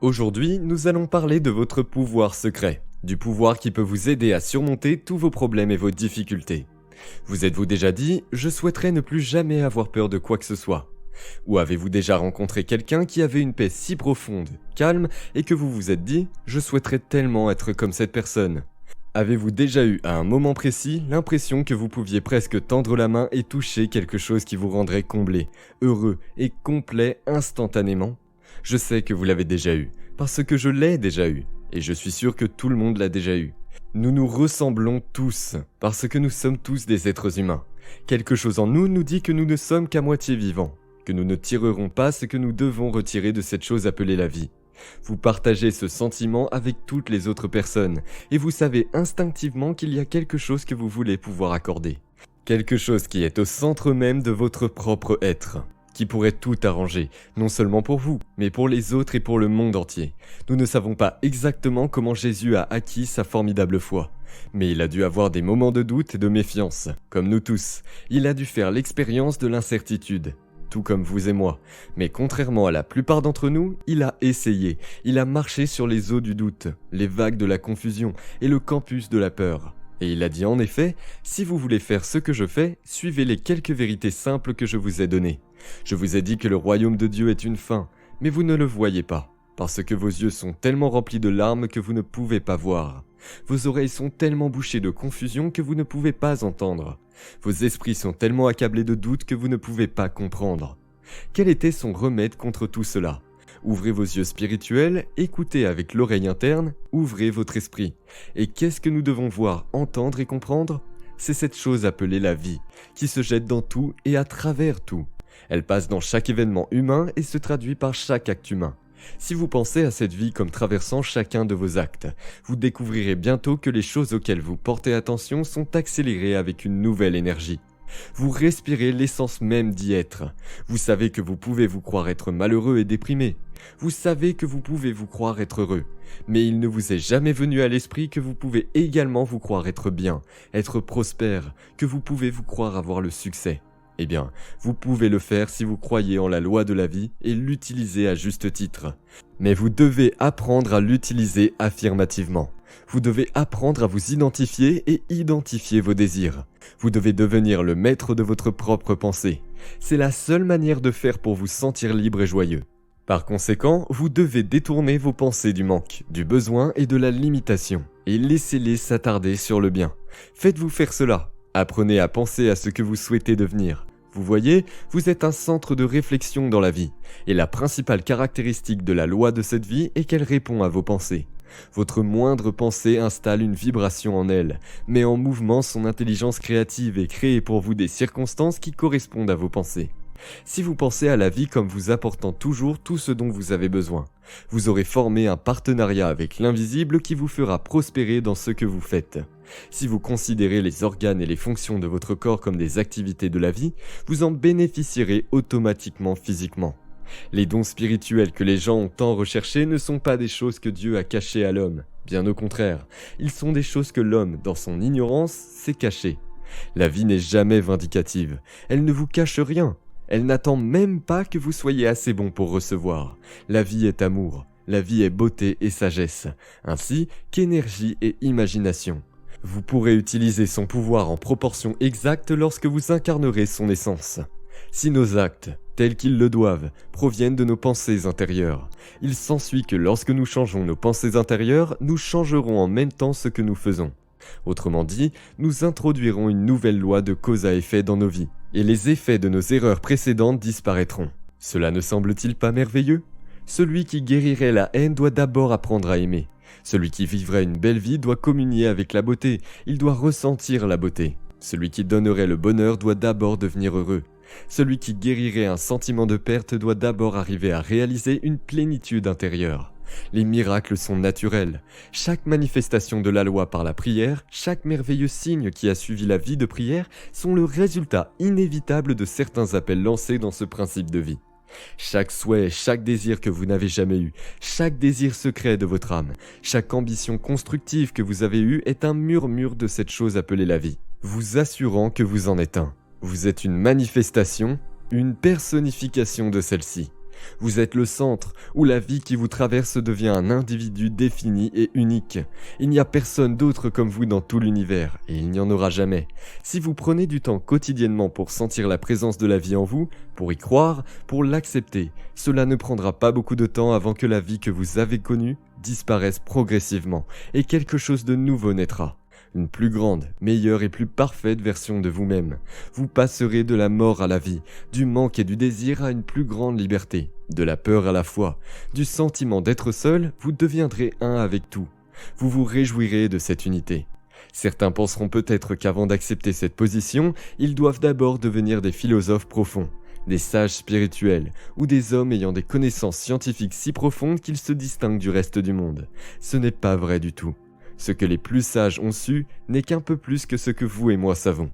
Aujourd'hui, nous allons parler de votre pouvoir secret, du pouvoir qui peut vous aider à surmonter tous vos problèmes et vos difficultés. Vous êtes-vous déjà dit « je souhaiterais ne plus jamais avoir peur de quoi que ce soit » Ou avez-vous déjà rencontré quelqu'un qui avait une paix si profonde, calme, et que vous vous êtes dit « je souhaiterais tellement être comme cette personne » Avez-vous déjà eu, à un moment précis, l'impression que vous pouviez presque tendre la main et toucher quelque chose qui vous rendrait comblé, heureux et complet instantanément ? Je sais que vous l'avez déjà eu, parce que je l'ai déjà eu, et je suis sûr que tout le monde l'a déjà eu. Nous nous ressemblons tous, parce que nous sommes tous des êtres humains. Quelque chose en nous nous dit que nous ne sommes qu'à moitié vivants, que nous ne tirerons pas ce que nous devons retirer de cette chose appelée la vie. Vous partagez ce sentiment avec toutes les autres personnes, et vous savez instinctivement qu'il y a quelque chose que vous voulez pouvoir accorder. Quelque chose qui est au centre même de votre propre être, qui pourrait tout arranger, non seulement pour vous, mais pour les autres et pour le monde entier. Nous ne savons pas exactement comment Jésus a acquis sa formidable foi, mais il a dû avoir des moments de doute et de méfiance, comme nous tous. Il a dû faire l'expérience de l'incertitude, tout comme vous et moi. Mais contrairement à la plupart d'entre nous, il a essayé, il a marché sur les eaux du doute, les vagues de la confusion et le campus de la peur. Et il a dit en effet, si vous voulez faire ce que je fais, suivez les quelques vérités simples que je vous ai données. Je vous ai dit que le royaume de Dieu est une fin, mais vous ne le voyez pas, parce que vos yeux sont tellement remplis de larmes que vous ne pouvez pas voir. Vos oreilles sont tellement bouchées de confusion que vous ne pouvez pas entendre. Vos esprits sont tellement accablés de doute que vous ne pouvez pas comprendre. Quel était son remède contre tout cela ? Ouvrez vos yeux spirituels, écoutez avec l'oreille interne, ouvrez votre esprit. Et qu'est-ce que nous devons voir, entendre et comprendre ? C'est cette chose appelée la vie, qui se jette dans tout et à travers tout. Elle passe dans chaque événement humain et se traduit par chaque acte humain. Si vous pensez à cette vie comme traversant chacun de vos actes, vous découvrirez bientôt que les choses auxquelles vous portez attention sont accélérées avec une nouvelle énergie. Vous respirez l'essence même d'y être. Vous savez que vous pouvez vous croire être malheureux et déprimé. Vous savez que vous pouvez vous croire être heureux. Mais il ne vous est jamais venu à l'esprit que vous pouvez également vous croire être bien, être prospère, que vous pouvez vous croire avoir le succès. Eh bien, vous pouvez le faire si vous croyez en la loi de la vie et l'utilisez à juste titre. Mais vous devez apprendre à l'utiliser affirmativement. Vous devez apprendre à vous identifier et identifier vos désirs. Vous devez devenir le maître de votre propre pensée. C'est la seule manière de faire pour vous sentir libre et joyeux. Par conséquent, vous devez détourner vos pensées du manque, du besoin et de la limitation, et laissez-les s'attarder sur le bien. Faites-vous faire cela. Apprenez à penser à ce que vous souhaitez devenir. Vous voyez, vous êtes un centre de réflexion dans la vie, et la principale caractéristique de la loi de cette vie est qu'elle répond à vos pensées. Votre moindre pensée installe une vibration en elle, met en mouvement son intelligence créative et crée pour vous des circonstances qui correspondent à vos pensées. Si vous pensez à la vie comme vous apportant toujours tout ce dont vous avez besoin, vous aurez formé un partenariat avec l'invisible qui vous fera prospérer dans ce que vous faites. Si vous considérez les organes et les fonctions de votre corps comme des activités de la vie, vous en bénéficierez automatiquement physiquement. Les dons spirituels que les gens ont tant recherchés ne sont pas des choses que Dieu a cachées à l'homme. Bien au contraire, ils sont des choses que l'homme, dans son ignorance, s'est caché. La vie n'est jamais vindicative. Elle ne vous cache rien. Elle n'attend même pas que vous soyez assez bon pour recevoir. La vie est amour. La vie est beauté et sagesse, ainsi qu'énergie et imagination. Vous pourrez utiliser son pouvoir en proportion exacte lorsque vous incarnerez son essence. Si nos actes, tels qu'ils le doivent, proviennent de nos pensées intérieures, il s'ensuit que lorsque nous changeons nos pensées intérieures, nous changerons en même temps ce que nous faisons. Autrement dit, nous introduirons une nouvelle loi de cause à effet dans nos vies, et les effets de nos erreurs précédentes disparaîtront. Cela ne semble-t-il pas merveilleux ? Celui qui guérirait la haine doit d'abord apprendre à aimer. Celui qui vivrait une belle vie doit communier avec la beauté, il doit ressentir la beauté. Celui qui donnerait le bonheur doit d'abord devenir heureux. Celui qui guérirait un sentiment de perte doit d'abord arriver à réaliser une plénitude intérieure. Les miracles sont naturels. Chaque manifestation de la loi par la prière, chaque merveilleux signe qui a suivi la vie de prière sont le résultat inévitable de certains appels lancés dans ce principe de vie. Chaque souhait, chaque désir que vous n'avez jamais eu, chaque désir secret de votre âme, chaque ambition constructive que vous avez eue est un murmure de cette chose appelée la vie, vous assurant que vous en êtes un. Vous êtes une manifestation, une personnification de celle-ci. Vous êtes le centre, où la vie qui vous traverse devient un individu défini et unique. Il n'y a personne d'autre comme vous dans tout l'univers, et il n'y en aura jamais. Si vous prenez du temps quotidiennement pour sentir la présence de la vie en vous, pour y croire, pour l'accepter, cela ne prendra pas beaucoup de temps avant que la vie que vous avez connue disparaisse progressivement, et quelque chose de nouveau naîtra. Une plus grande, meilleure et plus parfaite version de vous-même. Vous passerez de la mort à la vie, du manque et du désir à une plus grande liberté, de la peur à la foi, du sentiment d'être seul, vous deviendrez un avec tout. Vous vous réjouirez de cette unité. Certains penseront peut-être qu'avant d'accepter cette position, ils doivent d'abord devenir des philosophes profonds, des sages spirituels, ou des hommes ayant des connaissances scientifiques si profondes qu'ils se distinguent du reste du monde. Ce n'est pas vrai du tout. Ce que les plus sages ont su n'est qu'un peu plus que ce que vous et moi savons.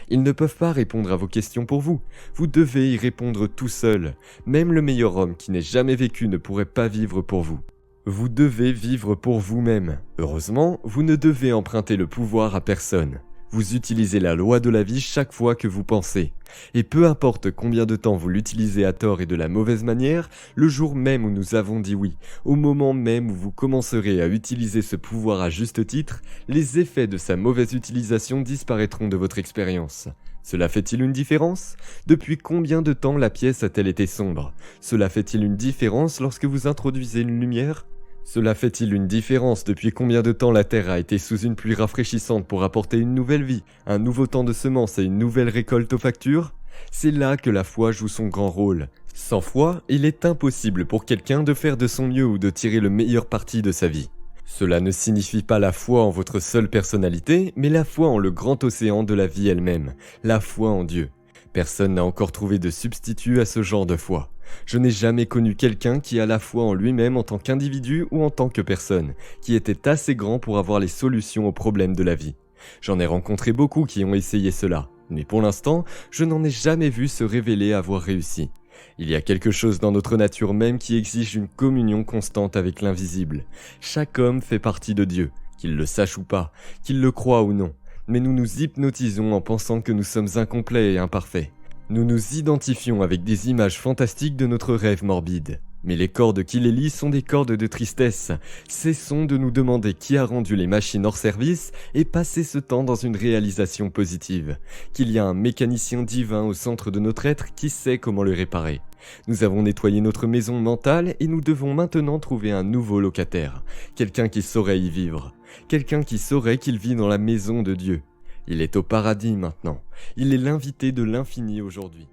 Ils ne peuvent pas répondre à vos questions pour vous. Vous devez y répondre tout seul. Même le meilleur homme qui n'ait jamais vécu ne pourrait pas vivre pour vous. Vous devez vivre pour vous-même. Heureusement, vous ne devez emprunter le pouvoir à personne. Vous utilisez la loi de la vie chaque fois que vous pensez. Et peu importe combien de temps vous l'utilisez à tort et de la mauvaise manière, le jour même où nous avons dit oui, au moment même où vous commencerez à utiliser ce pouvoir à juste titre, les effets de sa mauvaise utilisation disparaîtront de votre expérience. Cela fait-il une différence? Depuis combien de temps la pièce a-t-elle été sombre? Cela fait-il une différence lorsque vous introduisez une lumière? Cela fait-il une différence depuis combien de temps la Terre a été sous une pluie rafraîchissante pour apporter une nouvelle vie, un nouveau temps de semences et une nouvelle récolte aux factures? C'est là que la foi joue son grand rôle. Sans foi, il est impossible pour quelqu'un de faire de son mieux ou de tirer le meilleur parti de sa vie. Cela ne signifie pas la foi en votre seule personnalité, mais la foi en le grand océan de la vie elle-même, la foi en Dieu. Personne n'a encore trouvé de substitut à ce genre de foi. Je n'ai jamais connu quelqu'un qui a la foi en lui-même en tant qu'individu ou en tant que personne, qui était assez grand pour avoir les solutions aux problèmes de la vie. J'en ai rencontré beaucoup qui ont essayé cela, mais pour l'instant, je n'en ai jamais vu se révéler avoir réussi. Il y a quelque chose dans notre nature même qui exige une communion constante avec l'invisible. Chaque homme fait partie de Dieu, qu'il le sache ou pas, qu'il le croie ou non. Mais nous nous hypnotisons en pensant que nous sommes incomplets et imparfaits. Nous nous identifions avec des images fantastiques de notre rêve morbide. Mais les cordes qui les lient sont des cordes de tristesse. Cessons de nous demander qui a rendu les machines hors service et passez ce temps dans une réalisation positive. Qu'il y a un mécanicien divin au centre de notre être qui sait comment le réparer. Nous avons nettoyé notre maison mentale et nous devons maintenant trouver un nouveau locataire. Quelqu'un qui saurait y vivre. Quelqu'un qui saurait qu'il vit dans la maison de Dieu. Il est au paradis maintenant. Il est l'invité de l'infini aujourd'hui.